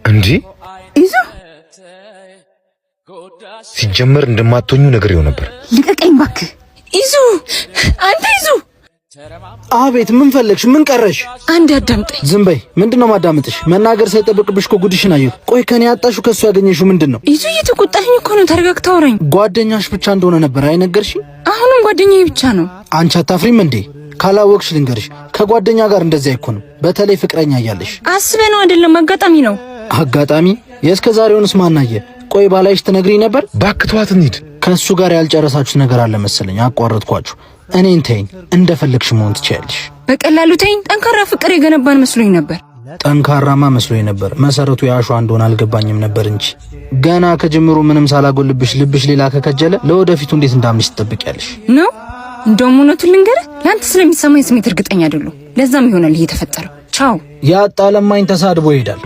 እንዴ ይዞ ሲጀመር እንደማትሆኙ ነግሬው ነበር። ልቀቀኝ እባክህ ይዞ። አንተ ይዞ። አቤት፣ ምን ፈለግሽ? ምን ቀረሽ? አንድ አዳምጠኝ። ዝም በይ። ምንድነው ማዳምጥሽ? መናገር ሳይጠብቅብሽ እኮ ጉድሽን አየሁ። ቆይ ከኔ ያጣሽው ከሱ ያገኘሽው ምንድነው? ይዞ እየተቆጣኝ እኮ ነው። ተረጋግተህ አውራኝ። ጓደኛሽ ብቻ እንደሆነ ነበር አይነገርሽኝ? አሁንም ጓደኛዬ ብቻ ነው። አንቺ አታፍሪም እንዴ? ካላወቅሽ ልንገርሽ፣ ከጓደኛ ጋር እንደዚህ አይኮንም። በተለይ ፍቅረኛ እያለሽ። አስበህ ነው አይደለም? አጋጣሚ ነው። አጋጣሚ? የእስከ ዛሬውንስ ማናየ? ቆይ ባላይሽ ትነግሪኝ ነበር። ባክቷት እንሂድ። ከሱ ጋር ያልጨረሳችሁት ነገር አለ መሰለኝ። አቋረጥኳችሁ። እኔን ተይኝ፣ እንደፈለግሽ መሆን ትችያለሽ። በቀላሉ ተይኝ። ጠንካራ ፍቅር የገነባን መስሎኝ ነበር። ጠንካራማ መስሎኝ ነበር። መሰረቱ ያሸዋ እንደሆነ አልገባኝም ነበር እንጂ ገና ከጅምሩ ምንም ሳላጎልብሽ ልብሽ ሌላ ከከጀለ ለወደፊቱ እንዴት እንዳምንሽ ትጠብቂያለሽ ነው? እንደውም እውነቱን ልንገርህ፣ ለአንተ ስለሚሰማኝ ስሜት እርግጠኛ አይደለሁ። ለዛም ይሆናል ይሄ የተፈጠረው። ቻው። ያጣ ለማኝ ተሳድቦ ይሄዳል።